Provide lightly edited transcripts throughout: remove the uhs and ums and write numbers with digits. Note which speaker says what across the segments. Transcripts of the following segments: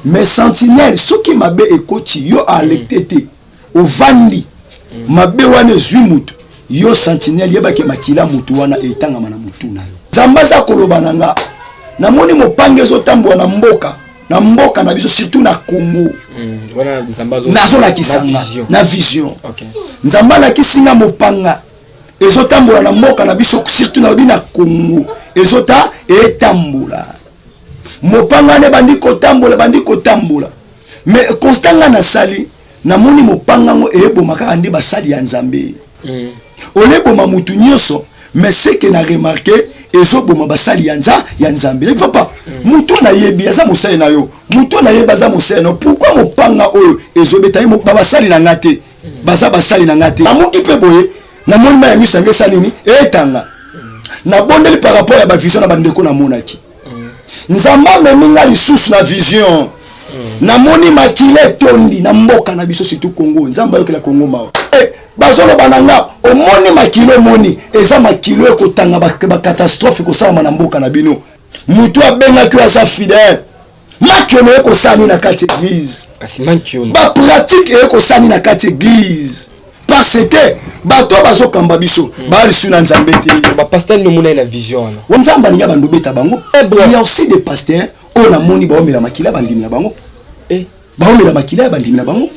Speaker 1: Mais sentinelle ce qui m'a bé ekoti yo alecté au vandi m'a bé wane zumutu yo sentinelle yeba ke makila mutu wana etanga mana mutu na yo zambaza kolobana nga na moni mopange zo tambwa na mboka na biso surtout na Congo
Speaker 2: wana nzambazo
Speaker 1: nazola kisanga na vision okay nzambala kisinga mopanga ezotambula na mboka na biso surtout na bina Congo ezota etambula mopanga ne bandi kotambola mais constanga na sali na moni mopanga ngo ebomaka andi basali ya nzambe oleboma mutu nyoso mais ce que na remarqué ezoboma basali ya nzambe papa mutu na yebi aza mosali na yo mutu na yeba za mosali no pourquoi mopanga oyo ezobeta mo basali na ngate baza basali na ngate amuki pe boye na moni ma ya miso ngesa nini etanga na bondeli par rapport ya ba vision na bandeko na monaki nzamba meminga lisusu na vision na moni makile tondi na mboka na biso surtout Congo nzamba yokela Congo mawa bazolo bananga omoni makilo moni eza makilo ekotanga ba catastrophe ko sala na mboka na bino mutu abenga ki asa fidèle makiono eko sani na kati église
Speaker 2: kasi makiono
Speaker 1: ba pratique eko sani na kati église parce que bato bazokamba biso bali suna nzambe te
Speaker 2: ba pasteur no mona na vision
Speaker 1: na nzamba ninga bandu beta bango il y a aussi des pasteurs on a moni ba omela makila bandimi na bango ba omela makila bandimi na bango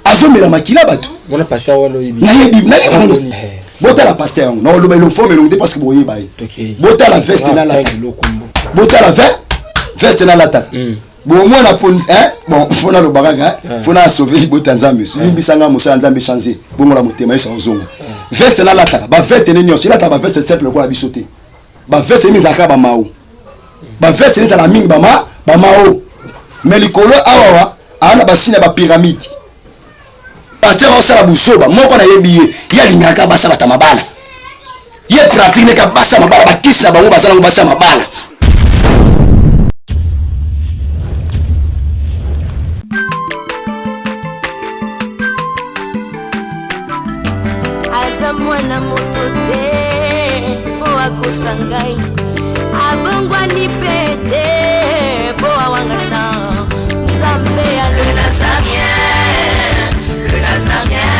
Speaker 1: azomela makila bato
Speaker 2: mona pasteur wana yibi
Speaker 1: na yebi bota la pasteur yango na loba lo forme lo parce que boye baye bota la veste na lata bota la veste na lata bon moi na pon bon fona lo baraga fona sauver bota nzambe limbisanga musa nzambe changer bongo la motema isa ozonga veste na lata ba veste ne nyonso lata ba veste simple ko la bisoté ba veste ni zaka ba mao ba veste ni za la mingi ba mao mais likolo awa ana basina ba pyramide pasteur osala busoba moko na yebiye ya linyaka basa bata mabala ye pratique ka basa mabala bakisi na bango basala basa mabala
Speaker 3: azamwana motote po akosangai abongwani pete po awangata nzambe ya le nazarien le nazarien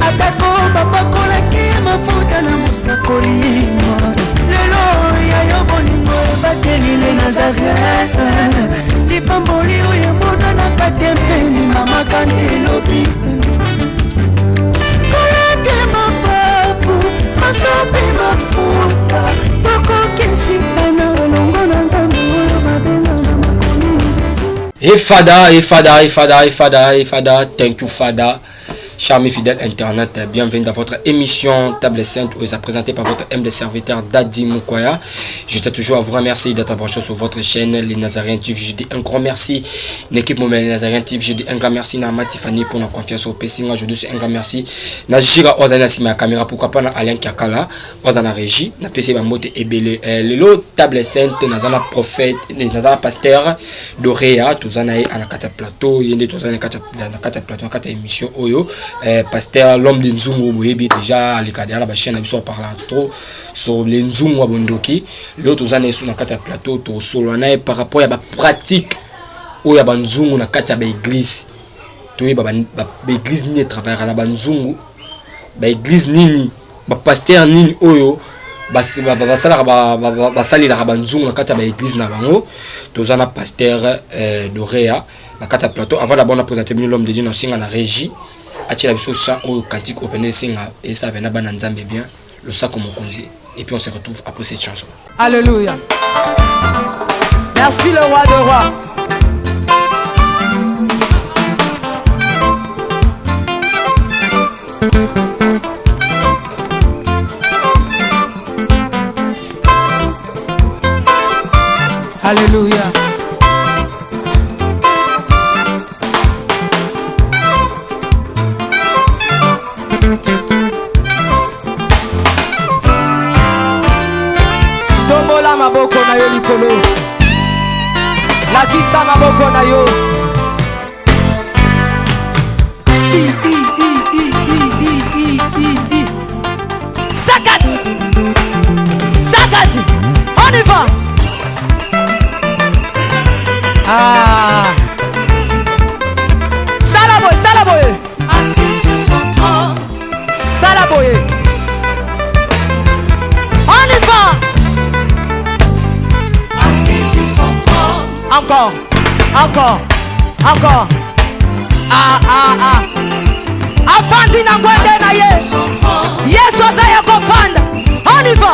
Speaker 4: atako bapakolaki mafuta na mosakolima lelo ya yo bolingo ebateli le nazarien lipamboli oyo emonanaka te mpeni mama kantelobi koleke mapapu masopi mafuta tokokesika na longo na nzambe oyo babenga na makomi
Speaker 2: Fada, thank you Fada. Charmés fidèles internet, bienvenue dans votre émission Table Sainte où est présentée par votre humble serviteur Daddy Mukwaya. Je tiens toujours à vous remercier d'être branché sur votre chaîne Les Nazariens TV. Je dis un grand merci l'équipe Momel Les Nazariens TV. Je dis un grand merci à Matifani pour la confiance au Pessinga. Je dis un grand merci à Jira Ozana Sima caméra pourquoi pas à Alain Kakala Ozana Régie na PC Bamote Ebele Lelo Table Sainte Nazana prophète Nazana pasteur Doréa Tozana à la carte plateau yende Tozana na carte plateau carte émission Oyo pasteur l'homme de Nzungu boyebi déjà alikadela ba chaîne biso parla trop sur les Nzungu wa bondoki l'autre zane sur na kata plateau to solo na par rapport ya ba pratique oya ba Nzungu na kata ba église to ba église ni travailler na ba Nzungu ba église nini ba pasteur nini oyo basala ba Nzungu na kata ba église na bango to zana pasteur Doréa na kata plateau avant d'abord on a présenté l'homme de Dieu na singa na régie Achila biso chant au cantique opené singa et ça vient na nzambe bien le sac comme konzi et puis on se retrouve après cette chanson.
Speaker 5: Alléluia. Merci le roi de rois. Alléluia. Tombola maboko na yo likolo lakisa maboko na yo Ah. Salaboye, Salaboye.
Speaker 3: Assis sur son trône.
Speaker 5: Salaboye. On y va.
Speaker 3: Assis sur son trône.
Speaker 5: Encore. Encore. Encore. Ah, ah, ah. Afandi na ngwende na ye. Yesu azaya kofanda. On y va.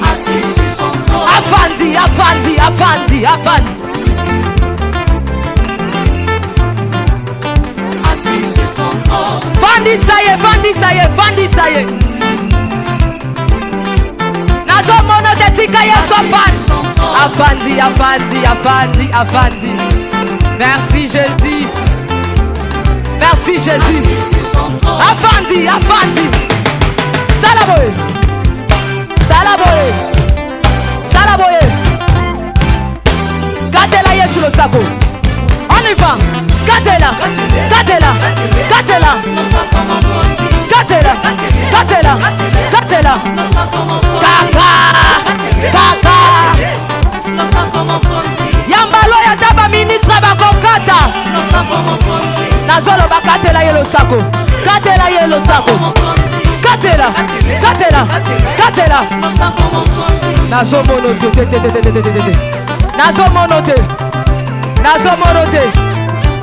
Speaker 3: Assis sur son trône.
Speaker 5: Afandi, Afandi, Afandi, Afandi.
Speaker 3: Assis sur son trône.
Speaker 5: Fandi saye, Fandi saye, Fandi saye. Nazo mono te tika Yesu afandi. Afandi, Afandi, Afandi, Afandi. Merci Jésus. Merci Jésus. Afandi, Afandi. Salaboye. Salaboye. Salaboye. Gatela Yesu le sako. On y va. Gatela. Gatela. Gatela. Gatela. Gatela. Gatela. Kaka. Kaka. Yambalo ya taba ministre bakokata. Nazolo bakatela yelo sako. Katela yelo sako. Katela. Katela. Katela. Nazo monote. Nazo monote. Nazo monote.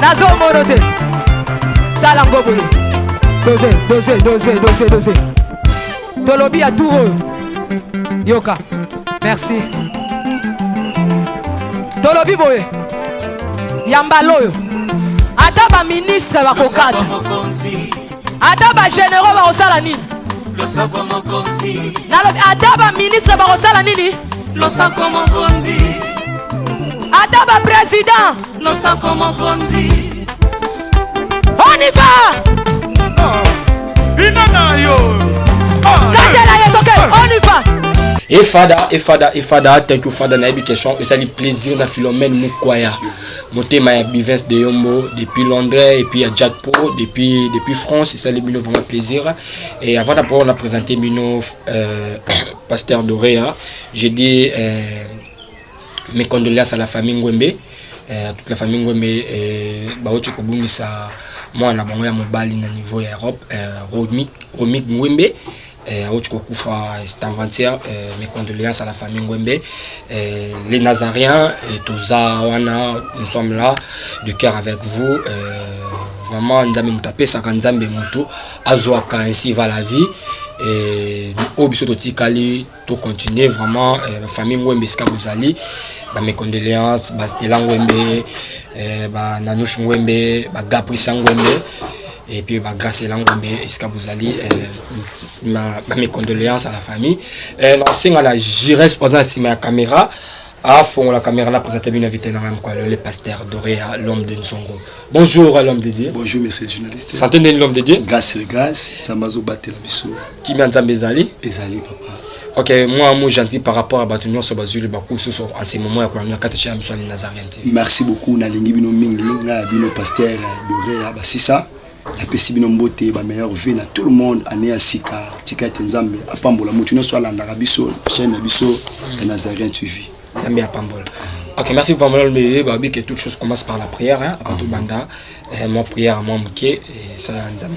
Speaker 5: Nazo monote. Salango boye. Dose. Tolobi à tout. Yoka. Merci. Tolobi boye. Yambaloyo. Ata ba ministre bakokata. Ata ba généraux bakosala nini? Nalobi ata ba ministre bakosala nini? Ata ba président. On y va. Katela yetoke. On y va.
Speaker 2: Et Fada, thank you Fada na question et ça le plaisir na Philomène Mukwaya. Monté ma Bivens de Yombo depuis Londres et puis à Jadpo depuis France et ça le mino vraiment plaisir. Et avant d'abord on a présenté mino pasteur Doréa. J'ai dit mes condoléances à la famille Ngwembe. À toute la famille Ngwembe baocho kobungisa mwana bango ya mobali na niveau ya Europe Romik Ngwembe c'est avant-hier. Mes condoléances à la famille Ngwembe, les Nazariens et Toza Wana, nous sommes là de cœur avec vous. Vraiment, Nzambe Moutapé, Sakanzambe Moutou, Azoaka, ainsi va la vie. Et au biso Tikali, tout continuer vraiment. La famille Ngwembe, Skabuzali, mes condoléances, Stella Ngwembe, Nanouch Ngwembe, Gaprisa Ngwembe. Et puis grâce à l'Angombe et Skabuzali, mes condoléances à la famille. Non, c'est la j'irai posant si ma caméra à fond la caméra là présenté bien invité dans même quoi le pasteur Doré l'homme de Nsongo. Bonjour l'homme de Dieu.
Speaker 1: Bonjour monsieur le journaliste.
Speaker 2: Santé de l'homme de Dieu.
Speaker 1: Grâce Sambazo batela biso.
Speaker 2: Qui m'a Nzambe ezali?
Speaker 1: Ezali papa.
Speaker 2: OK, moi gentil par rapport à Batunyon so bazuli baku so en ce moment ya kwa katisha mswali Nazarien.
Speaker 1: Merci beaucoup na lingi bino mingi na bino pasteur Doré basisa. La pesibino mbote ba meilleur vie na tout le monde année à sika tika tenzambe apambola mutu no so landa biso chaîne biso Nazarien TV.
Speaker 2: Nzambe apambola. OK, merci vraiment le babi que toute chose commence par la prière hein avant tout banda mon prière mon mké et ça Nzambe.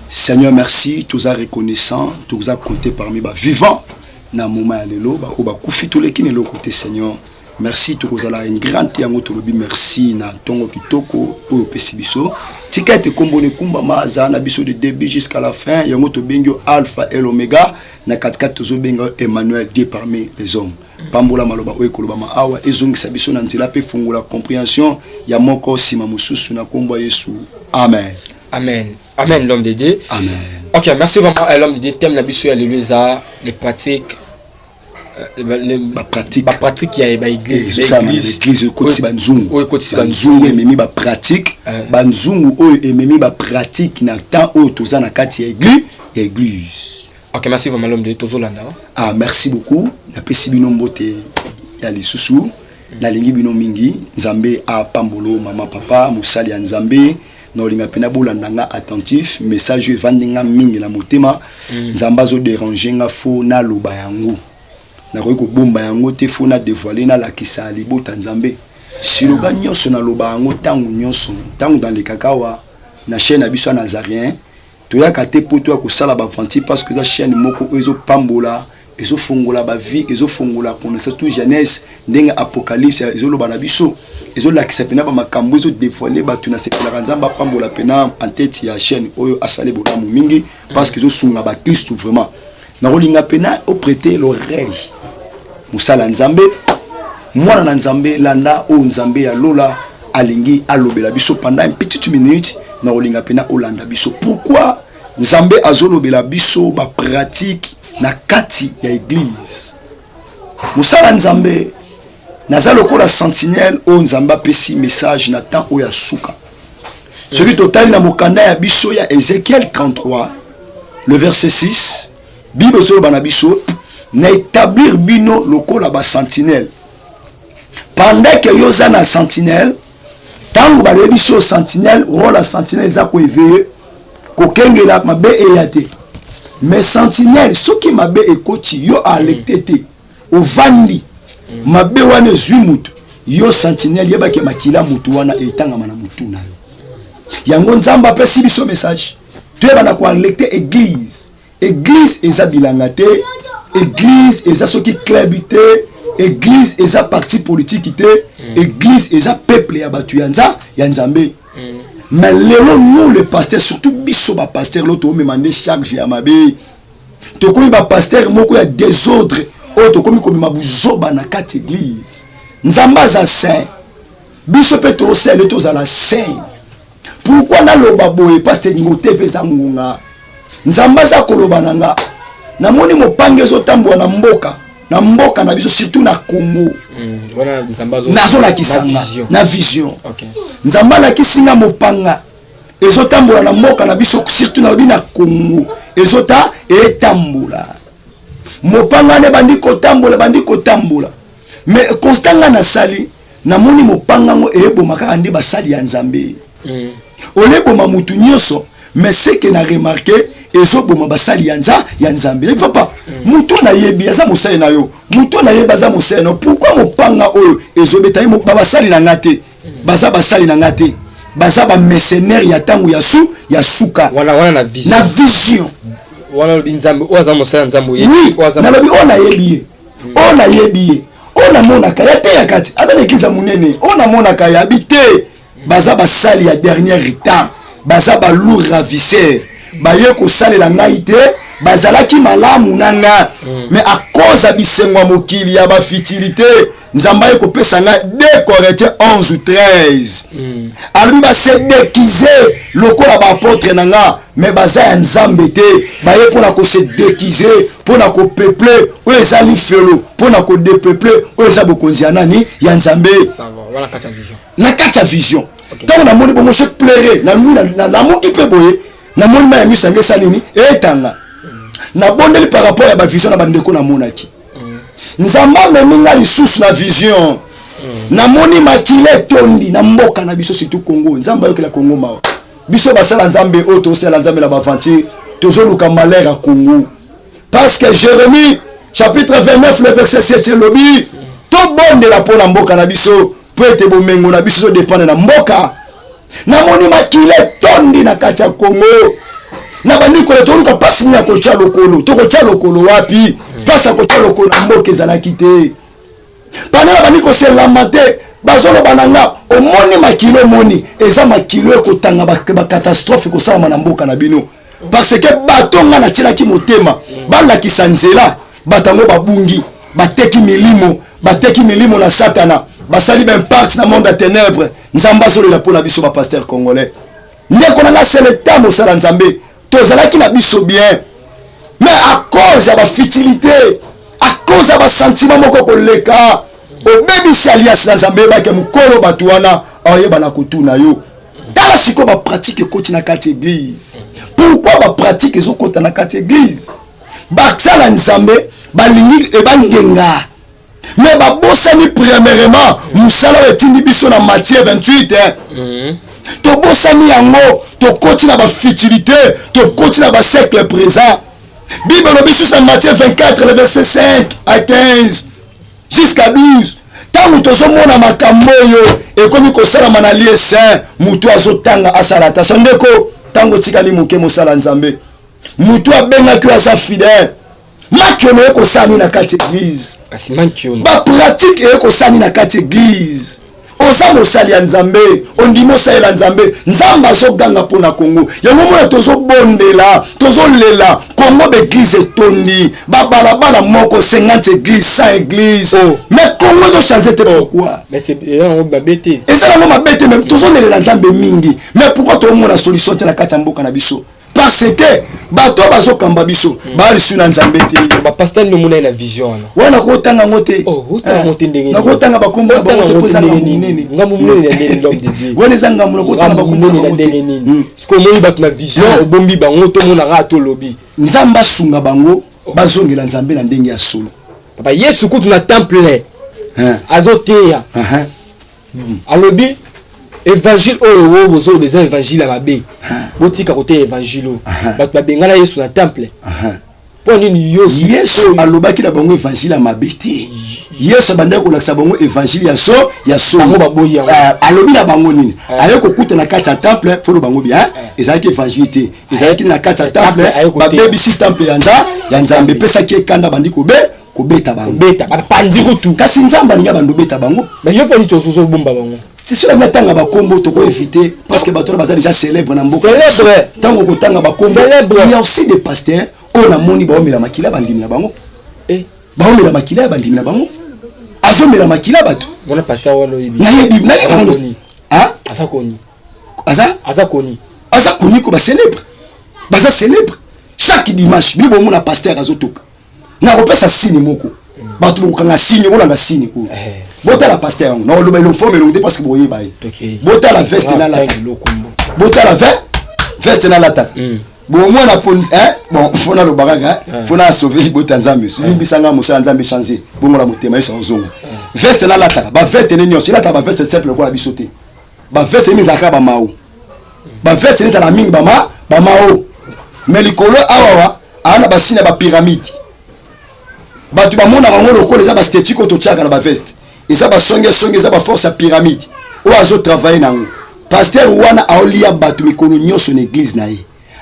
Speaker 1: Seigneur merci, tous à reconnaissant, tous à compter parmi ba vivants na moment ya lelo ba ko ba kufi tous les qui ne le côté Seigneur. Merci tokozala une grande yango tolobi merci na tongo kitoko oyo pesi biso tika ete kombone kumba maza na biso de début jusqu'à la fin yango to bengio alpha et omega na katika tozo benga Emmanuel Dieu parmi les hommes pambola maloba oyo koloba ma awa ezongisa biso na nzela pe fungula compréhension ya moko sima mususu na kombo Yesu amen
Speaker 2: amen l'homme de Dieu
Speaker 1: amen.
Speaker 2: OK, merci vraiment à l'homme de Dieu thème na biso ya l'église les pratiques pratique ya église
Speaker 1: l'église kotisi banzungu ememi ba pratique banzungu oyo ememi ba pratique na temps oyo toza na kati ya église.
Speaker 2: OK, merci vraiment l'homme de tozolanda.
Speaker 1: Ah merci beaucoup na pesi bino mbote ya lisusu na lingi bino mingi Nzambe a pambolo mama papa musali ya Nzambe na olinga pena bolanda nga attentif message vandinga mingi na motema Nzamba zo déranger nga fo na loba yango na ko bomba yango te fona dévoiler na la kisali bota nzambe siloga nyonso na loba yango tangu nyonso tangu dans les kakawa na chaîne abiso nazarien toyaka te poto ya kosala ba vanti parce que za chaîne moko ezo pambola ezo fongola ba vie ezo fongola connaissance tout jeunesse ndenge apocalypse ezo loba na biso ezo lakisa pena ba makambo ezo dévoiler ba tuna sepela nzamba pambola pena en tête ya chaîne oyo asale bolamu mingi parce que ezo sunga ba Christ vraiment na rolinga pena au prêter l'oreille musala nzambe mwana na nzambe landa o nzambe ya lola alingi alobela biso pendant une petite minute na rolinga pena olanda biso pourquoi nzambe azolobela biso ba pratique na kati ya église musala nzambe naza lokola sentinelle o nzamba pesi message na temps o ya suka celui total na mokanda ya biso ya Ézéchiel 33 le verset 6 Bible solo bana biso na établir bino lokola ba sentinelle pendant que yoza na sentinelle tango ba biso sentinelle rôle sentinelle za ko éveiller ko kengela mabe eyate mais sentinelle soki mabe ekoti yo alectete o vandi mabe wana zwi mutu yo sentinelle yebake makila mutu wana etanga mana mutu na yo yango nzamba pesi biso message tuyeba na ko alecte église eza bilanga te église eza soki club te église eza parti politique te église eza peuple ya batu ya nzambe mais lelo nous les pasteurs surtout biso ba pasteur l'auto me mandé charge ya mabe to komi ba pasteur moko ya désordre o to komi mabuzoba na kati église nzamba za saint biso pe to sel to za la saint pourquoi na loba boye pasteur ngote feza ngunga nzamba za koloba nanga na moni mopange zo tambwa na mboka na biso surtout na Congo
Speaker 2: wana nzamba zo
Speaker 1: nazola kisanga na vision okay nzamba la kisinga mopanga ezotambola na mboka na biso surtout na bina Congo ezota etambola mopanga ne bandi kotambola mais constanga na sali na moni mopanga ngo ebomaka andi basali ya nzambe oleboma mutu nyonso mais ce que na remarqué ezoboma basali ya nzambe le papa mutu na yebi aza mosali na yo mutu na yeba za mosali na pourquoi mopanga oyo ezobeta mo basali na ngate baza basali na ngate baza ba mercenaire ya tangu ya suka
Speaker 2: wana na vision wana nzambe oza mosali nzambe yebi
Speaker 1: oza na lobi ona yebi ona mona kaya te ya kati ata nekiza munene ona mona kaya habité baza basali ya dernier temps baza ba lourd ravisseur baye ko salela ngai te bazalaki malamu nanga mais à cause ya bisengo mokili ya ba futilité nzamba ye ko pesa nga 2 Corinthiens 11 ou 13 ali ba se déguiser lokola ba apôtre nanga mais baza ya nzambe te baye pona ko se déguiser pona ko peupler o ezali felo pona ko dépeupler o eza bokonzi ya nani ya nzambe
Speaker 2: voilà kata vision
Speaker 1: na kata vision tant na moni bongo je pleurer na moki pe boye na moni ma ya miso nge salini etanga na bondeli par rapport ya ba vision na bandeko na monaki nzamba meminga lisusu na vision na moni makile tondi na mboka na biso surtout Congo nzamba yokela Congo mawa biso basala nzambe o to sala nzambe la bavanti tozoluka malheur à Congo parce que Jérémie chapitre 29 le verset 7 lobi to bonde la pona mboka na biso po ete bomengo na biso dépendre na mboka na moni makile tondi na kati ya Congo na bandiko toluka pasi ni akocha lokolo tokocha lokolo wapi pasa akocha lokolo na mboka ezalaki te pendant bandiko se lamate bazolo bananga omoni makilo moni eza makilo ekotanga ba catastrophe ko sala na mboka na bino parce que batonga na tshela ki motema balakisa nzela batango babungi bateki milimo na satana basali ben parti na monde à ténèbres nzamba solo la pona biso ba pasteur congolais ndeko na c'est le temps mosala nzambe tozalaki na biso bien mais à cause ya ba futilité à cause ya ba sentiment moko koleka obebisi alias na nzambe ba ke mukolo batu wana oyeba na kotuna yo tala siko ba pratique koti na kati église pourquoi ba pratique ezokota na kati église baksala nzambe balingi ebangenga mais babosani premièrement musala etindi biso na Matthieu 28 tobosani yango tokoti na ba futilité tokoti na ba siècle présent Bible lobi sous Matthieu 24 le verset 5 à 15 jusqu'à 12. Tango tozomona makambo oyo ekomi kosalama na lieu saint, mutu azotanga asalata sondeko tango tikali moke mosala nzambe. Mutu abengaki aza fidèle. Makiono ekosani na kati église.
Speaker 2: Kasi makiono.
Speaker 1: Ba pratique ekosani na kati église. Oza mosali ya nzambe, ondimo osala nzambe, nzamba azoganga mpona Kongo. Yango mona tozobondela, tozolela, Kongo beglise etondi, babalabala moko 50 église, 100 église. Mais Kongo ezo changer te pourquoi?
Speaker 2: Mais c'est babete.
Speaker 1: Et ça la babete même tozolela nzambe mingi. Mais pourquoi tozomona solution te na kati ya mboka na biso? Parce que bato bazokamba biso bali suna nzambe te.
Speaker 2: Ba pasteur no mona na vision na.
Speaker 1: Wana ko tanga ngote.
Speaker 2: Oh, utanga ngote ndenge.
Speaker 1: Na ko tanga bakombo ba ngote poza nini.
Speaker 2: Ngamu munene ndenge l'homme de Dieu.
Speaker 1: Wana zanga muno ko tanga bakombo
Speaker 2: na ndenge nini. Siko moni bat na vision obombi bango to mona ra to lobi.
Speaker 1: Nzamba sunga bango bazongela nzambe na ndenge ya solo.
Speaker 2: Papa Yesu kutu na temple. Azoteya. Alobi évangile oyo bozo les évangile à mabe. Botika côté évangile. Bat babengala Yesu na temple. Pour nini
Speaker 1: Yesu alobaki na bango évangile à mabe te. Yesu banda ko lakisa bango évangile ya so.
Speaker 2: Bango baboyi yango.
Speaker 1: Alobi na bango nini? Ayo ko kuta na kati ya temple folo bango bien. Ezalaki évangile te. Ezalaki na kati ya temple ba baby si temple ya nzambe pesa ki ekanda bandi ko beta bango.
Speaker 2: Beta ba pandi kutu.
Speaker 1: Kasi nzamba ninga bando beta bango.
Speaker 2: Mais yo poni to soso bomba bango.
Speaker 1: C'est sûr que tanga ba kombo to ko éviter parce que bato baza déjà célèbre na mboka.
Speaker 2: Célèbre.
Speaker 1: Tango ko tanga ba kombo. Il y a aussi des pasteurs on a moni ba omela makila bandimi na bango. Ba omela makila bandimi na bango. Azomela makila bato.
Speaker 2: Mona pasteur wana oyibi.
Speaker 1: Na yebi. Ah?
Speaker 2: Asa koni.
Speaker 1: Asa koni ko ba célèbre. Baza célèbre. Chaque dimanche bibo mona pasteur azotoka. Na kopesa signe moko. Bato bokanga signe wala nga signe ko. Bota la pasteur non le belo forme le parce que boye baye. Bota la veste na la. Bota la veste na la ta. Bon moi na pon bon fona lo baraga fona sauver li bota nzambe. Limbi sanga musa nzambe changer. Bongo la motema eso nzongo. Veste na la ta. Ba veste ne nyonso la ta ba veste simple ko la bisoté. Ba veste ni zaka ba mao. Ba veste ni za la mingi ba mao. Mais likolo awawa ana basina ba pyramide. Batu ba mona bango lokolo za ba statue ko to tchaka na ba veste. Et ça va songe ça va force à pyramide. Ou azo travailler nango. Pasteur wana aolia batu mikolo nyoso na église na ye.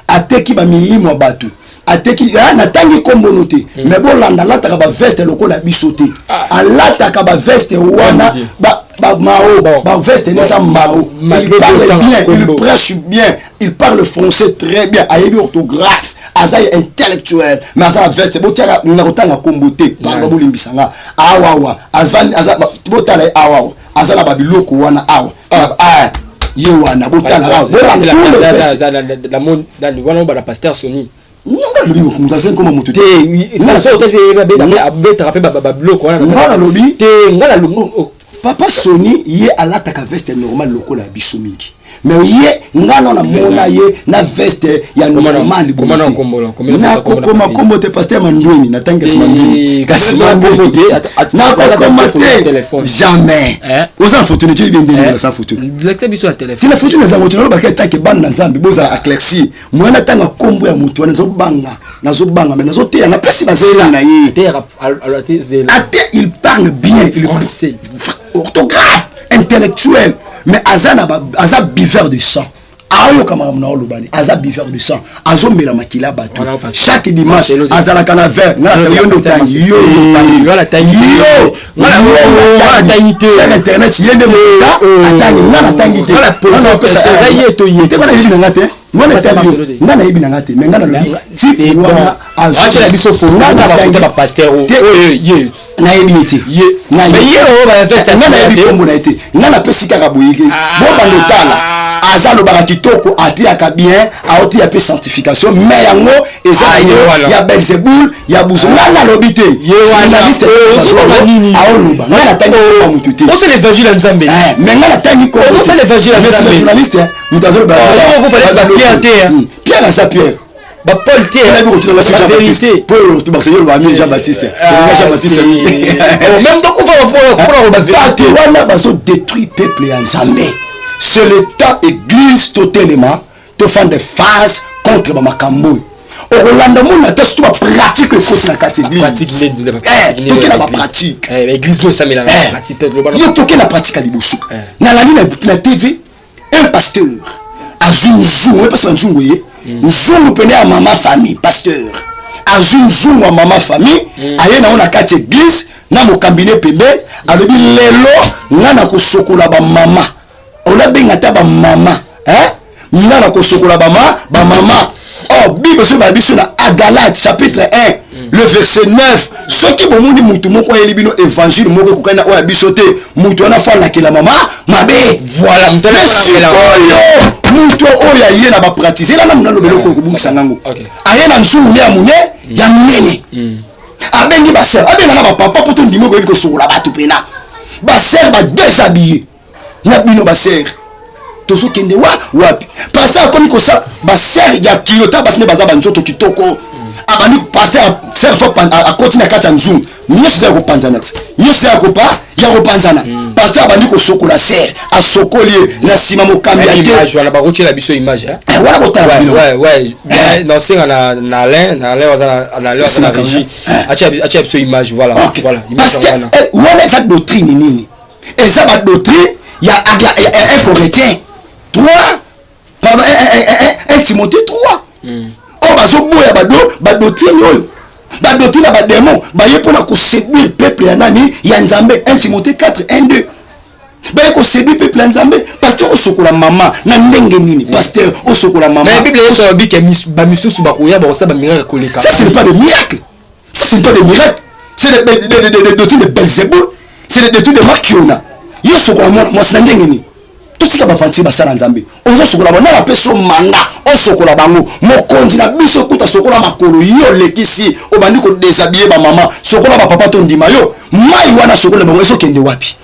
Speaker 1: Ateki ba milimo batu. Ateki na tangi kombono te. Mais bon landa lata ka ba veste lokola bisoté. Alata ka ba veste wana ba mao ba veste ne sa mao. Il parle bien, il prêche bien, il parle français très bien, ayebi orthographe. Aza intellectuel mais aza veste botiaka na kotanga kombote panga bolimbisanga awawa aza botala awawa aza na babiloko wana awa ye wana botala
Speaker 2: la monde dans wana ba pasteur Sony
Speaker 1: nga lobi ko muta fait comme mutu
Speaker 2: te na so te ba rapper ba biloko wana
Speaker 1: nga lobi
Speaker 2: te nga lobi
Speaker 1: papa Sony ye alataka veste normal lokola biso mingi. Mais ye ngana na mona ye na veste ya normal
Speaker 2: komana
Speaker 1: kombo kombo te pasteur Mandweni na tanga Mandweni kasi kombo te na kombo te jamais aux opportunités bien bien na sa photo
Speaker 2: lecteur biso ya téléphone
Speaker 1: tina photo na za moto na ba keta ke ban na nzambe boza éclairci mwana tanga kombo ya moto na zo banga mais na zo te na pesi bazela na ye il parle bien
Speaker 2: français
Speaker 1: orthographe intellectuel mais aza buveur de sang ayo kama mna olobani aza buveur de sang azomela makila bato chaque dimanche azala kana verre ngala yondo tangi yo ngala tangi sur internet yende mota atangi ngala tangi te ngala pesa yeto yete ngala yebi ngate ngala tabi ngala yebi ngate mais ngala lobi ti wana azala biso fo ngala ba pasteur ye na yebite ye na ye o ba festa ngana yebi kombo na ete ngana pesi kaka boyeke bo bando tala azalo ba kitoko atiaka bien aoti ya pe sanctification mais yango eza ya Belzebul ya buzo ngana lobite journaliste nini aoluba ngana tangi ko mutu te
Speaker 2: on c'est l'évangile nzambe
Speaker 1: mais ngana tangi ko
Speaker 2: on c'est l'évangile nzambe
Speaker 1: journaliste mutazolo ba Pierre sa Pierre
Speaker 2: ba Paul Thier
Speaker 1: on a vu que la vérité Paul tout Barcelone ba Jean Baptiste
Speaker 2: même donc on va ba vérité
Speaker 1: wana baso détruit peuple ya nzambe c'est le temps église totalement to faire des phases contre ba makambo Orlando mon ata surtout pratique côté na kati église.
Speaker 2: Pratique
Speaker 1: toke na pratique.
Speaker 2: Église no ça mais la pratique
Speaker 1: yo toke na pratique à liboso. Na la na TV un pasteur a vu nzungu parce que nzungu ye. Nzungu pene à maman famille pasteur. A vu nzungu à maman famille aye na ona kati église na mo cabinet pembe alobi lelo ngana ko sokola ba mama. On a benga ta ba mama, ngana ko sokola ba mama. Oh, Bible sur Bible na Galates chapitre 1, le verset 9. Ce qui bon monde mutu moko yeli bino évangile moko kokana o bisote mutu ana fa la ke la mama mabe. Voilà, mtana la mutu o ya yena ba pratiquer la na lobelo ko bukisa ngango. Aye na nzungu ya munye ya munene. Abengi ba sœur, abenga na ba papa poto ndimo ko ko sokola ba tupena. Ba sœur ba déshabiller. Na bino ba sœur. Tozo kende wapi pasteur comme ko ça ba sœur ya kilota basne baza banzoto kitoko abani pasteur sœur faut a continuer kata nzungu nyose za kopanzana nyose ya kopa ya kopanzana pasteur abani ko sokola sœur a sokoli na sima mokambi ya
Speaker 2: image wala ba rocher la biso image
Speaker 1: wala botala
Speaker 2: ouais non c'est na Alain na régie acha biso image voilà
Speaker 1: parce que wala ça doctrine nini et ça ba doctrine ya un Corinthien 3 pardon 1 Timothée 3 oh bazo boya ba doctrine yo ba doctrine ba démon ba yepona ko séduire peuple ya nani ya Nzambe 1 Timothée 4 1-2 ba ko séduire peuple ya Nzambe pasteur osokola mama na ndenge nini pasteur osokola mama
Speaker 2: mais Bible eso bi ke ba misusu ba koya ba sa ba miracle koleka
Speaker 1: ça ce n'est pas de miracle ça ce n'est pas de miracle c'est des doctrines de Belzébuth c'est des doctrines de Markiona yo sokola moi c'est ndenge nini tika ba fanti ba sala Nzambe ozo sokola bana la peso manga o sokola bango mokonzi na biso kuta sokola makolo yo lekisi obandi ko déshabiller ba mama sokola ba papa to ndima yo mai wana sokola bango eso kende wapi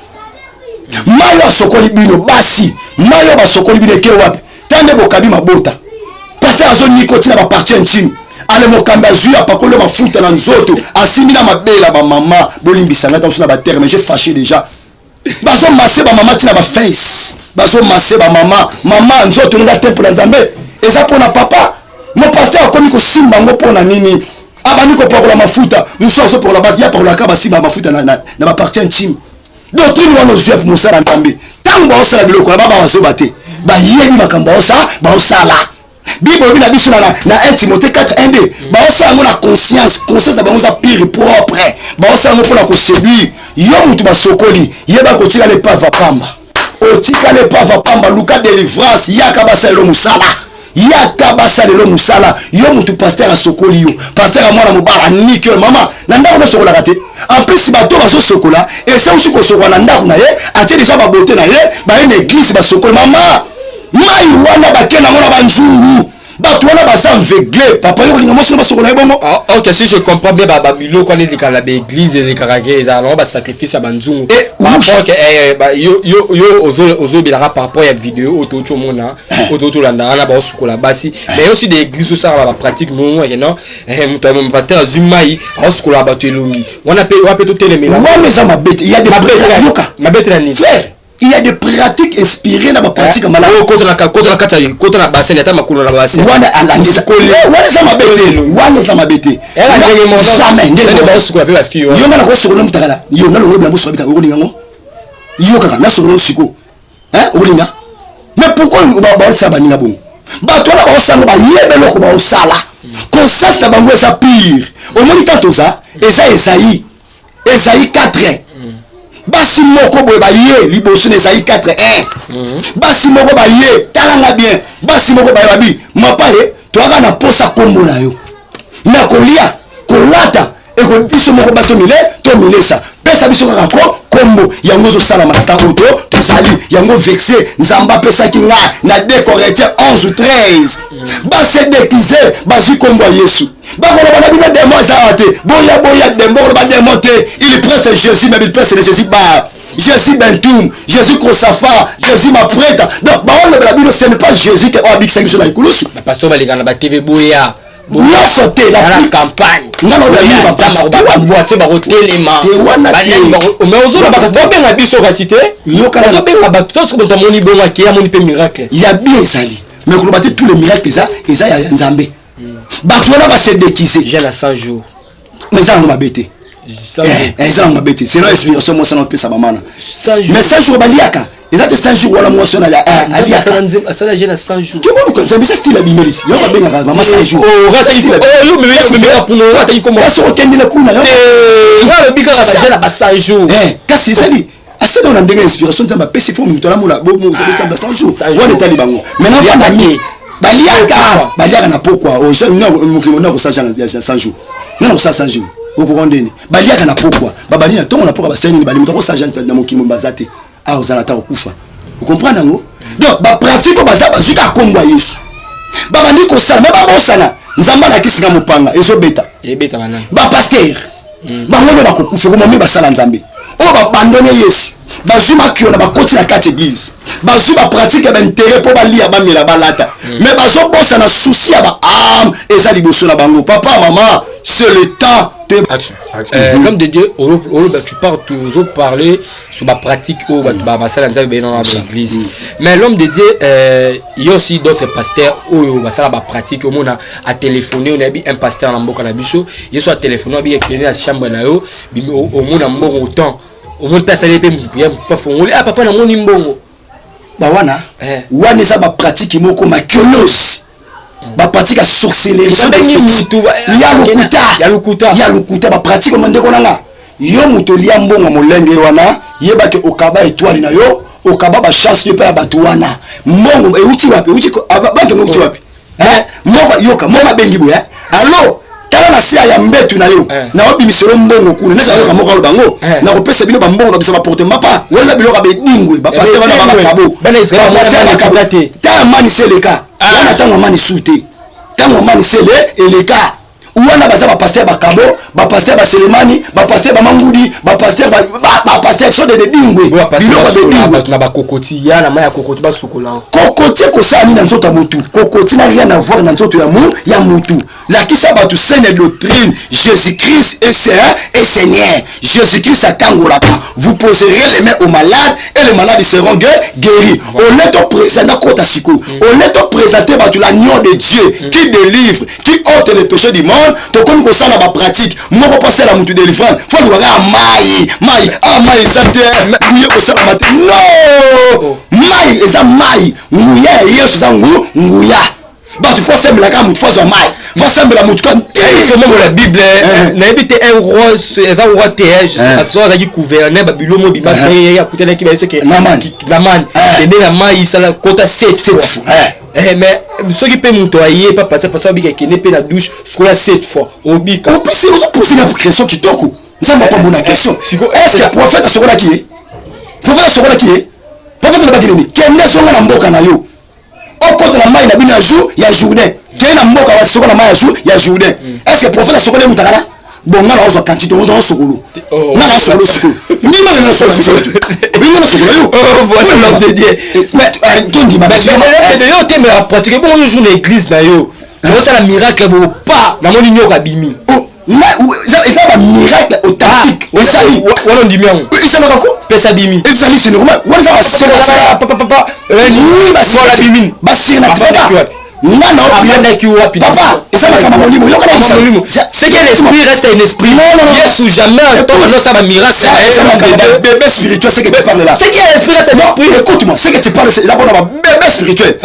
Speaker 1: mai wa sokoli bino basi mai ba sokoli bino ke wapi tande bokabi mabota pasteur azo nicotine ba partie intime ale mokamba zui apakolo mafuta na nzoto asimi na mabela ba mama bolimbisanga ta suna ba terre mais j'ai fâché déjà baso masse ba mama tina ba face baso masse ba mama nzoto nza temple na Nzambe eza pona papa mon pasteur akomi ko simba ngo pona nini abani ko pakola mafuta muso pour la base ya pakola ka ba simba mafuta na ba partie intime doctrine wana ozua pour mosala Nzambe tango osala biloko na baba wazo bate ba yebi makambo ba osala Bible bi na biso na 1 Timothée 4:1 ba osala ngo na conscience na bango za pire propre ba osala ngo pona ko séduire yo mutu ba sokoli yeba ko tika le pava pamba o tika le pava pamba luka délivrance yaka basalo musala yaka basalo musala yo mutu pasteur a sokoli yo pasteur a mwana mobala niki mama na ndako na sokola kate en plus bato baso sokola et ça aussi ko sokola na ndako na ye atie déjà ba beauté na ye ba une église ba sokola mama mai wana bakena ngona banzungu bato wana baza aveugle papa yo linga mosi na basokola bongo
Speaker 2: OK si je comprends bien ba biloko ni likala ba église les karage za alors ba sacrifice ya banzungu par rapport que yo ozo bilaka par rapport ya vidéo otocho mona otocho landa na ba osokola basi mais aussi des églises ça ba pratique mongo que non mon pasteur Zumai osokola bato elongi wana pe wa pe to telemela
Speaker 1: wana za mabete il y a des
Speaker 2: mabete na ni
Speaker 1: il y a des pratiques inspirées dans ma pratique malade
Speaker 2: côté na bassin ya makulu na bassin
Speaker 1: wana ça mabete jamais ndenge
Speaker 2: ba osokola pe ba fio
Speaker 1: yo ngana ko sokola mutakala yo ngalo ngobla muso babita ko linga yo kaka na sokola siko olinga mais pourquoi ba ça ba ninga bon ba to na ba osanga ba yebelo ko ba osala conscience na bango ça pire au moins tanto ça et ça Esaïe 4 basi moko boye ba ye liboso na Esaïe 4 basi moko ba ye talanga bien basi moko ba babi mapaye to aka na posa kombo na yo na kolia kolata e ko biso moko ba to milesa pesa biso kaka kombo yango zo sala mata oto to sali yango vexé nzamba pesa kinga na 2 Corinthiens 11 ou 13 ba se déguiser basi kombo ya Yesu ba ko ba bina démon zaate boya dembo ba démonter il presse Jésus mais il presse Jésus ba Jésus bentum Jésus Kosafa Jésus ma prêtre donc ba on la Bible ce n'est pas Jésus qui a habité sur la kulusu
Speaker 2: pasteur balingana ba TV boya
Speaker 1: boya sauter la
Speaker 2: campagne
Speaker 1: ngalo da
Speaker 2: ba ba boite ba hotelema mais ozola ba ka benga biso ka cité yo ka so benga ba to so ko moni bonga ki ya moni pe miracle
Speaker 1: il y a bien sali mais ko ba tous les miracles ça et ça ya Nzambe bato wana base déguisé
Speaker 2: j'ai la 100 jours
Speaker 1: mais ça on m'a bêté
Speaker 2: 100 jours
Speaker 1: ça on m'a bêté c'est là inspiration moi ça non pesa mamana
Speaker 2: 100 jours
Speaker 1: mais 100 jours baliaka ils ont 100 jours wala moi ça na aliaka
Speaker 2: ça là j'ai la 100 jours
Speaker 1: tu vois comme ça style abimelisi yo ba benga maman 100 jours
Speaker 2: oh rata yo mais pour nous rata il comment
Speaker 1: kasi okendela kuna yo
Speaker 2: moi le bika j'ai la 100 jours
Speaker 1: kasi sali assez dans l'endroit inspiration ça m'a pesi faut mutala mula bo mo ça 100 jours on est allé bango maintenant on a mis baliaka na pourquoi au jeune non mukimo na ko 100 jours non ça 100 jours au courant deni baliaka na pourquoi babali na tongo na pourquoi baseni bali mutako 100 jours na mukimo bazate ah ozalata okufa vous comprenez ngo donc ba pratique bazaba zuka kombo Yesu babandi ko sala mais babosana nzamba la kisinga mopanga ezobeta
Speaker 2: ebeta bana
Speaker 1: ba pasteur bango ba kokufa ko momi basala nzambe o ba bandone Yesu bazuma kiona bakoti na kati église bazuma pratique ba intérêt pour balia ba mela balata mais bazo bossa na souci ya ba âme eza liboso na bango papa maman c'est le temps de
Speaker 2: l'homme de Dieu tu parles toujours parler sur ma pratique au basala nzambe dans l'église mais l'homme de Dieu il y a aussi d'autres pasteurs au basala ba pratique au monde a téléphoner on a bi un pasteur na mboka na biso il soit téléphoner a bi éclairer la chambre na yo au monde na mbongo autant au monde personne ne peut pas fongoler ah papa na moni mbongo
Speaker 1: ba wana wana ça ba pratique moko makiolos ba pratique à sorcellerie ya lukuta ba pratique monde ko nanga yo muto lia mbongo molenge wana yeba ke okaba étoile na yo okaba ba chance yo pa batu wana mbongo euti wapi euti ba ngi euti wapi moko yoka moko bengi boya allo tala na sia ya mbetu na yo na obi misolo mbongo kuna neza yoka moko lo bango na kopesa bino ba mbongo na bisa ba porte mapa weza biloka be dingwe ba pasteur bana ba makabo
Speaker 2: bana Israël bana makabate
Speaker 1: ta mani seleka wana tanga mani sute tanga mani sele eleka wana baza ba pasteur ba kabo ba pasteur ba selemani ba pasteur ba mangudi ba pasteur ba pasteur so de dingwe biloka be dingwe
Speaker 2: na ba kokoti ya na maya kokoti ba sukola
Speaker 1: kokoti ko sani na nzoto mutu kokoti na rien à voir na nzoto ya mutu la qui ça batu saine doctrine Jésus-Christ est Seigneur Jésus-Christ a kangolaka vous poserez les mains aux malades et les malades seront guéris au lieu de présenter kota siko au lieu de présenter batu l'agneau de Dieu qui délivre qui ôte les péchés du monde to comme ko ça na ba pratique moko passer la mutu délivrance faut nous regarder mai santé oui ko ça matin non mai eza mai nguya Yesu zangu nguya batu faut sembla ka mutu faut mai faut sembla mutu comme
Speaker 2: c'est même la Bible na habité un roi eza roi Théège asora qui gouverner babilomo bima ya kutela ki ba ce que Naman et na mai sala kota 7 fois mais ce qui peut mutu aye pas passer parce que qui n'est pas la douche skola 7 fois obika
Speaker 1: on peut se poser la question kitoko nzamba pas mon question est-ce que prophète asokola qui est prophète na bakini kende songa na mboka na yo okota na mai na bina jour ya Jourdain kende na mboka wa soko na mai ya Jourdain est-ce que prophète asokola mutakala bonga na ozo quantité ozo sokolo na sokolo sokolo ndima na sokolo binga sokolo yo
Speaker 2: voilà l'homme de Dieu
Speaker 1: mais tondi ma
Speaker 2: mais yo te me pratiquer bon jour na église na yo ça la miracle bo pas na moni nyoka bimi
Speaker 1: ça va miracle authentique
Speaker 2: osali wana ndimi yango
Speaker 1: ça va ko
Speaker 2: pesa bimi
Speaker 1: et ça c'est normal wana ça va sera
Speaker 2: papa
Speaker 1: oui ba sera bimi ba sera papa non
Speaker 2: apanda ki wapi
Speaker 1: papa et ça va comme molimo yo kana molimo
Speaker 2: c'est que l'esprit reste un esprit Yesu jamais non ça va miracle
Speaker 1: ça va bébé spirituel c'est que tu parles là
Speaker 2: c'est que l'esprit reste un esprit
Speaker 1: écoute-moi c'est que tu parles là pour bébé spirituel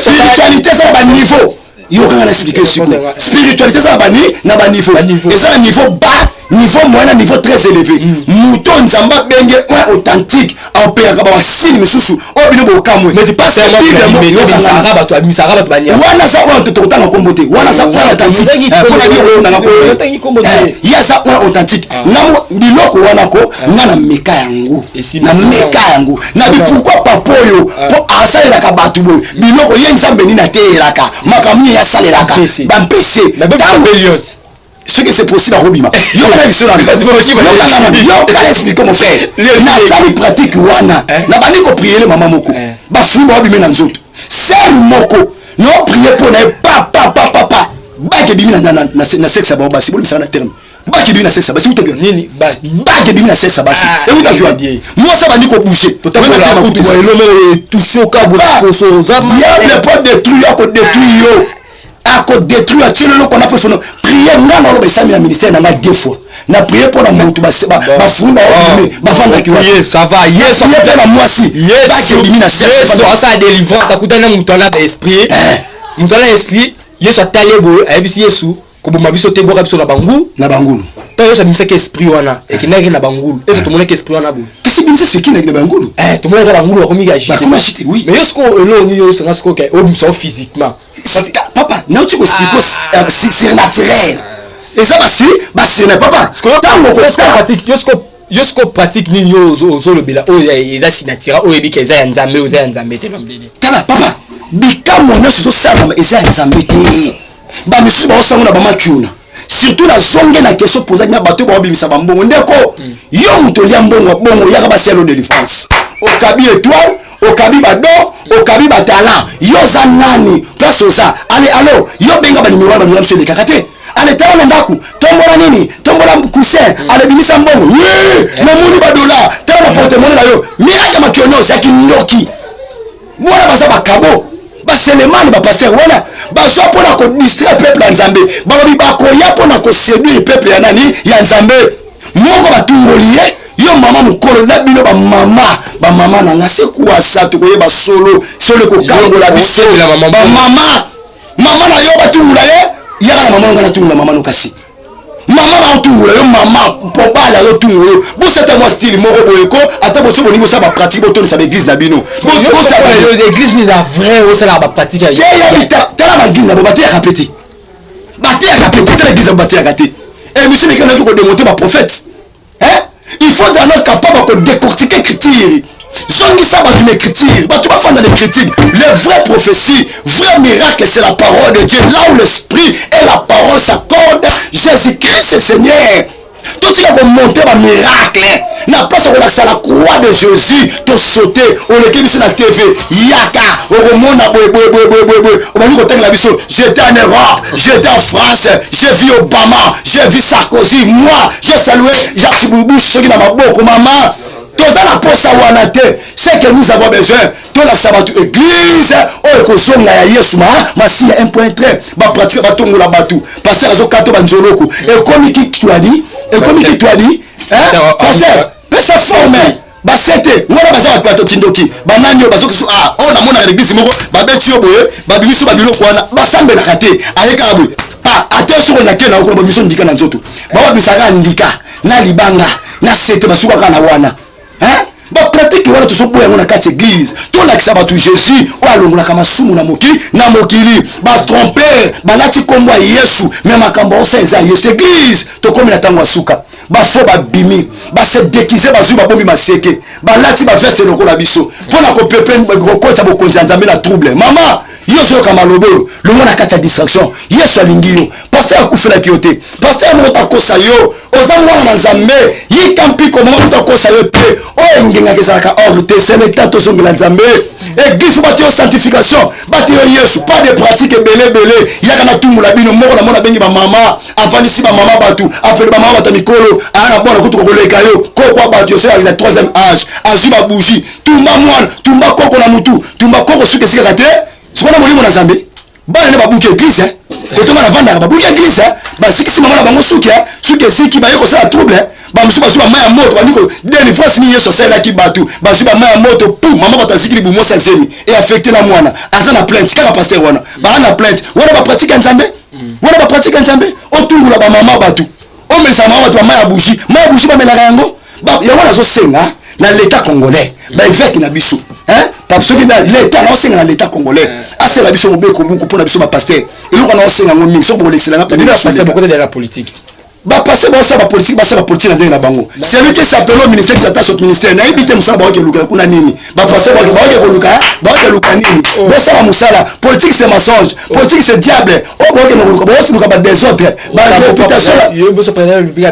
Speaker 2: spiritualité
Speaker 1: ça va niveau il y aura une explication spiritualité ça va na ba niveau et ça niveau bas niveau moyen niveau très élevé mouton nzamba benge authentique opéra ba signe misusu obino bokamwe mais pas c'est wana ça on te totanga kombote wana ça authentique ya ça authentique ngamo biloko wana ko ngana meka yango na bi pourquoi papoyo po asalela ka batu boy biloko ye nzambe ni na teelaka makamni ya salelaka ba mpese ce que c'est possible à Robima. Yo kana biso na explique mon frère. Na sali pratique wana. Na bani ko prier le mama moko. Ba fumba obime na nzoto. Ser moko. No prier pour na papa. Ba ke bimi na sexe ba basi boli na terme. Ba ke bimi na sexe basi utoke. Nini? Ba ke bimi na sexe basi. Et où tu as dit? Moi ça bani ko bouger. To ta la kutu wa elomo toucher ka bo ko so za. Diable pas détruire ko détruire yo. ako détruire tchelo loko na pefono prier ngana lo besami na ministère na deux fois na prier pour la moto ba funda ba fanda ki
Speaker 2: oui ça va yes
Speaker 1: prier pour la moi si
Speaker 2: yes
Speaker 1: élimination
Speaker 2: ça délivrance ça coûte na mutala esprit mutala esprit yesu atalebo ayebisi yesu ko bomba biso te boka biso na bangulu to yesu abimisa ke esprit wana ekinaki na bangulu eso to moneke esprit wana bo
Speaker 1: kisi bimisa c'est qui na bangulu
Speaker 2: to moneka bangulu ba komika
Speaker 1: agiter oui
Speaker 2: mais yesu ko elo ni yesu ngasko ke obimisa physiquement
Speaker 1: papa na tu expliquer c'est naturel et ça c'est papa
Speaker 2: yesu ko pratique nini ozo lobela oyo eza sinatira oyo ebika eza ya nzambe te lomblede
Speaker 1: tala papa bikamo nyonso ezosalama eza ya nzambe te bamisusu baosango na bamakiuna surtout na zonge na question posaki na bato baobimisa bambongo ndeko yo moto olia mbongo bongo yaka basialo de défense okabi étoile okabi bado okabi batalent yo za nani place oza ale alo yo benga banimero wana banimero biso elekaka te ale tala na ndaku tombola nini tombola coussin ale bimisa mbongo namoni badola tala na portemone na yo miraka makiono ozaki ndoki bona baza bakabo baselemani bapaster wana bazwa mpona kodistraire peuple ya nzambe balobi bakoya mpona koséduire peuple ya nani ya nzambe moko batungoli ye yo mama mokolo na bino bamama na nga sekuwasa tokoyeba solo ekokangola biso mama na yo batungula ye yaka na mama nga natungula mama nokasi mama baotungula yo mama pobala yotungula yo bosata mwa style moko boyeko ata boso bolingi bosala bapratique botonisa baeglise na bino
Speaker 2: l'église mise à vrai osala bapratique
Speaker 1: tala baeglise na bo bateyaka pe te tala église na bo bateyaka te émission nekanaki kodemonte baprophète il faut d'abord capable de décortiquer écriture zongisa bato na écriture bato bafanda na écriture les vraies prophéties vrai miracle c'est la parole de Dieu là où l'esprit et la parole s'accordent Jésus-Christ est Seigneur totika komonte bamiracle na place okolakisa la croix de Jésus tosaute oleki biso na TV yaka okomona boye obandi kotangela biso j'étais en Europe j'étais en France j'ai vu Obama j'ai vu Sarkozy moi j'ai salué Jacques Boubou soki na maboko mama toza na posa wana te c'est que nous avons besoin tolakisa bato église oyo ekozonga ya yesu masi ya 1.3 bapratike batongola bato paster azokato banzoloko ekomi kitwadi paster pesa forme basete wana baza bato batokindoki banani oyo bazokisu oyo namona na église moko babeti yo boye babimiso babiloko wana basambelaka te ayekaka boye ate soko nake na okolo bamiso ndika na nzoto bababimisaka ndika na libanga na sete basukaka na wana bapratique wana tozoboya yango na kati église tolakisa bato jésus oyo alongolaka masumu na mokili batromper balati nkombo ya yesu me makambo osa eza yesu église tokomi na ntango ya suka bafo babimi basedekize bazwi babomi maseke balati baveste lokola biso mpona kokota bokonzi ya nzambe na trouble mama yo ozoyoka maloba oyo longo na kati ya distraction yesu alingi yo paster akufelaki yo te paster moko takosa yo oza mwana na nzambe yika mpiko moko takosa yo te oyo engengaka ezalaka ordre te c'est l'état tozongela nzambe église bati yo sanctification bati yo yesu pas de pratique ebele yaka na tumula bino moko na mona bengi bamama avandisi bamama bato apele bamama bato ya mikolo aya bona kutuka koleka yo kokwa bato yoselaki na 3e âge azwi babougie tumba mwana tumba koko na mutu tumba koko suki esikaka te sikona molimo na nzambe bana nde babuki église kotonga na vandaka babuki église basikisi mama na bango suki eziki baye kosala trouble bamosusu bazwi bamai ya moto bandi délivrance nini yesu asalelaki bato bazwi bamai ya moto pu mama bato azikili bumosi azemi eaffecte na mwana aza na plainte kaka paster wana baa na plainte wana bapratike ya nzambe otungula bamama bato omelisa mama bato bamai ya bougie bamelaka yango yango nazosenga na l'état congolais baevêque na biso soki l'état naosenga na l'état congolais asala biso mobeko buku mpona biso bapaster eloko naosenga yango mingi soki bokolekisela
Speaker 2: la politique
Speaker 1: bapase basala bapolitique na ndenge na bango celui qui s'appelle au ministère qui s'attache au ministère nayebi te mosala baoke luka kuna nini bapase baoke luka nini bosala mosala politique c'est mensonge politique c'est diable oyo baoke luka bosiluka badésordre baréputation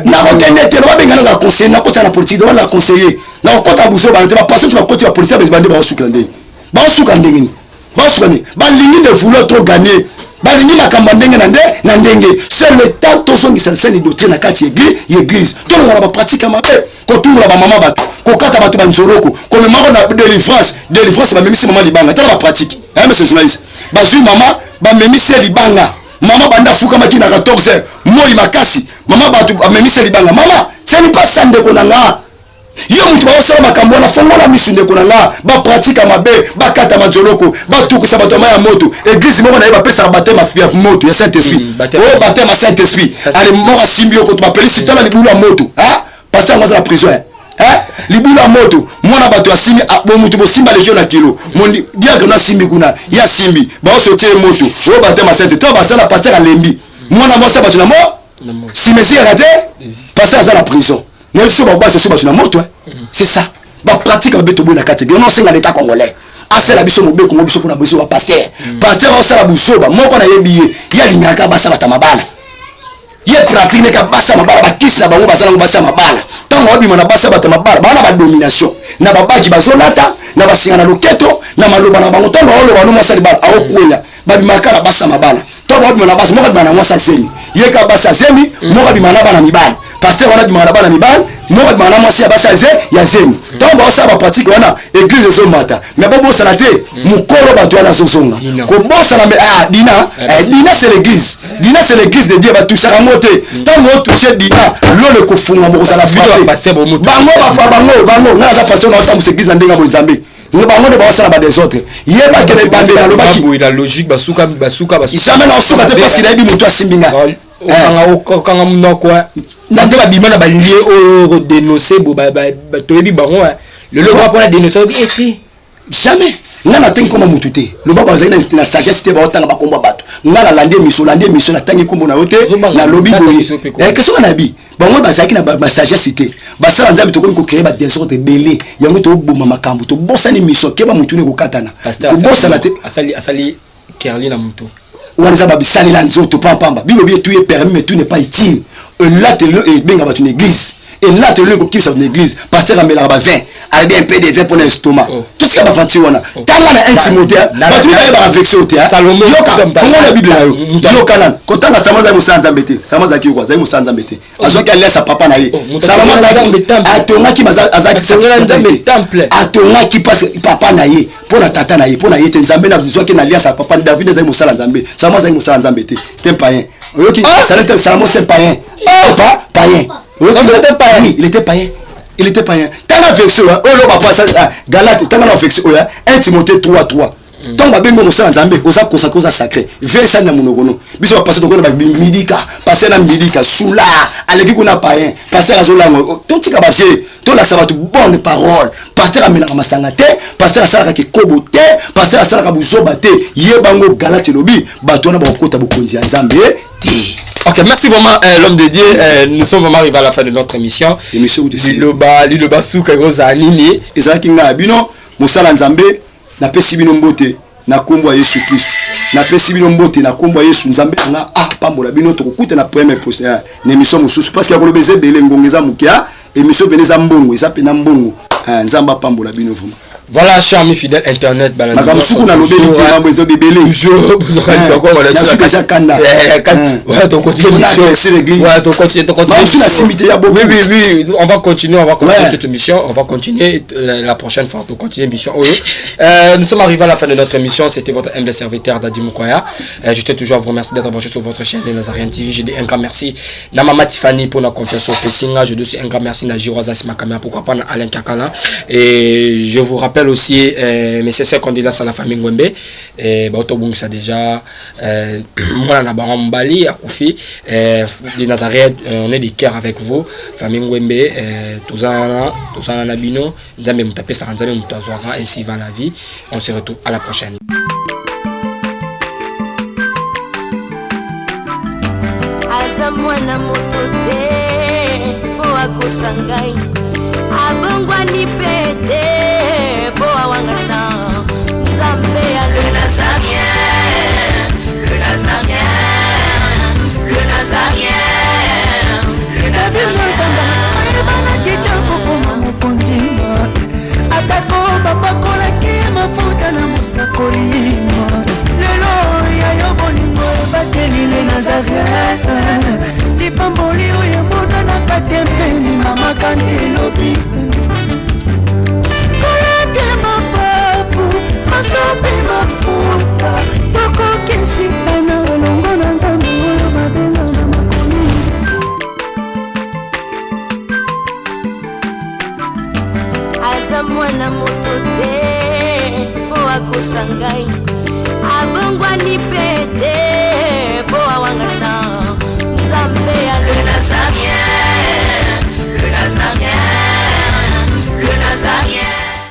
Speaker 1: nakokende te nababengana za conseiller nakosala na politique nabana conseiller nakokota buso bana te bapase ti bakoti bapolitique bande baosukila ndenge baosuka ndenge nini balingi de vouloir trop gagner balingi makambo ndenge na ndenge c'est l'état tozongisa lisani doctrine na kati église tolongana bapratique mabe kotungula bamama bato kokata bato banzoloko komemako na délivrance bamemisi mama libanga tala bapratique monsieur journaliste bazwi mama bamemisi libanga Maman banda fuka maki na 14h. Moi makasi. Maman batu amemisa libanga. Maman, ça n'est pas ça ndeko nanga. Yo mutu ba osala makambo na fongola misu ndeko nanga. Ba pratique mabe, ba kata majoloko, ba tukisa bato ya moto. Église moko na yeba pesa baptême ya moto ya Saint-Esprit. Oh baptême ya Saint-Esprit. Allez moko simbio ko to bapeli sitala libulu ya moto. Hein? Pasteur ngoza la prison. Hein? Libulu ya moto. Mwana bato ya simbi bo mutu bo simba legio na kilo. Mondi dia que na simbi kuna ya simbi. Ba osotie moto. Oh baptême ya Saint-Esprit. To ba la pasteur alembi. Mwana mo sa bato na mo. Si monsieur raté, pasteur à la prison. C'est ça. Bah pratique avec tout na catégorie. Non c'est l'état congolais. Assez la biso mobile comme biso pour na biso pasteur. Pasteur on sala busoba. Moko na yebiye. Ya linyaka basa batamabala. Ye pratique ka basa mabala ba kiss na bango basala basa mabala. Tango obi mona basa batamabala. Bana ba domination. Na babaki bazolata, na basinga na loketo, na maloba na bango tango olo bano mosali bala. Aokuya. Ba bimaka na basa mabala. Tango obi mona basa moko bana mwasa zemi. Ye ka basa zemi, moko bimana bana mibala. Pasteur wana bimana bana mibala. Moi bana mwasi ya basa ya zemi. Tango ba osala ba pratique wana église zo mata. Mais ba bosa na te mukolo bato wana zozonga. Ko bosa na dina c'est l'église. Dina c'est l'église de Dieu ba toucher la moté. Tango toucher dina lole ko funga mo sala frapper. Pasteur bo moto. Bango ba fa bango na za pasteur na tamu église ndenga mo Nzambe. Nous bango de ba osala ba des autres. Yeba ke le bande na lobaki.
Speaker 2: La logique basuka.
Speaker 1: Jamais na suka te parce qu'il a dit moto asimbinga.
Speaker 2: Okanga munoko. Nande ba bimana ba lié au dénoncer bo ba toyebi bango le loba pour la dénoncer eti
Speaker 1: jamais ngana tengi koma mututé le baba zali na sagesse te ba otanga ba komba bato ngala lande miso na tangi kombo na yote na lobby boye qu'est-ce qu'on a bi bango ba zaki na ba sagesse te ba sala nzambe to ko créer ba désordre belé yango to boma makambo to bosani miso ke ba mutune ko katana to bosana te
Speaker 2: asali kerli na muto
Speaker 1: wanza ba bisali la nzoto pamba bilobi tout est permis mais tout n'est pas utile. Là tu es bien une église et là tu es qui une église pasteur amela ba 20 a bien un peu de vin pour l'estomac tout ce qui va fanti wana tanga na intimoté ba tu ba vexé au théâtre Salomon yoka la bible yoka nan kotanga Samuel za musanza mbete Samuel za kiwa za musanza mbete azoki alesa papa na ye Salomon za atonga ki azaki temple atonga ki parce papa na ye pour la tata na ye pour na ye nzambe na zoki na liasa papa David za musala nzambe Samuel za musala nzambe c'est un païen yoki Salomon c'est un païen pas païen. Oui, il était païen. Il était païen. Quand on a vexé, on va passer Galate, quand on a vexé, 1 Timothée 3:3. Tant que bien on Nzambe, oza kosa sacré. Verset na monogono. Biso passer donc na midika, passer na midika soula, aleki kuna païen, passer azola ton tika baché, to la sabatu bonne parole. Pasteur amela masanga te, pasteur asala ka kobo te, pasteur asala ka buzoba te. Yebango Galate lobi, bato na ba kota bokonzi ya Nzambe te.
Speaker 2: Ok, merci vraiment l'homme de Dieu. Nous sommes vraiment arrivés à la fin de notre émission. Liloba Souka Rosa Nini.
Speaker 1: Ezaki nga bino musala Nzambe na pesi bino mbote na kombo ya Yesu Kristo. Na pesi bino mbote na kombo ya Yesu Nzambe nga pambola bino tokukuta na premier poste na émission mususu parce que kolobeze bele ngongeza mukia émission beneza mbongo eza pena mbongo Nzamba pambola bino vraiment.
Speaker 2: Voilà, chers amis fidèles internet,
Speaker 1: toujours
Speaker 2: oui, on va continuer cette émission, on va continuer la prochaine fois, on continue l'émission. Nous sommes arrivés à la fin de notre émission, c'était votre humble serviteur Dadi Mukwaya. Je tiens toujours à vous remercier d'être branché sur votre chaîne de Nazarien TV. Je dis un grand merci à Mama Tiffany pour la confiance au Pessinga. Je dis aussi un grand merci à Jiroza Simakama, pourquoi pas à Alain Kakala. Et je vous rappelle aussi mes sincères condoléances à la famille Ngwembe et ça déjà moi na bango mbali akufi les Nazareth on est des cœurs avec vous famille Ngwembe tozana na bino nzambe mutape sa nzambe mutazwaka ainsi va la vie. On se retrouve à la prochaine.
Speaker 6: Azamwana motote po akosangai abongwani pete po awangata Nzambe ya le Nazarien le Nazarien le Nazarien le Nazarien
Speaker 4: bana kitoko koma mokondima atako babakolaki mafuta na mosakolima lelo ya yo bolingo bateli le Nazarien lipamboli oyo monanaka tempeni mama kantelobi koleke mapapu masope mafuta tokokesika na longo na nzambe oyo babenga na makomi
Speaker 6: aza mwana moto te po akosa ngai abongwani pe te po awangata nzambe ya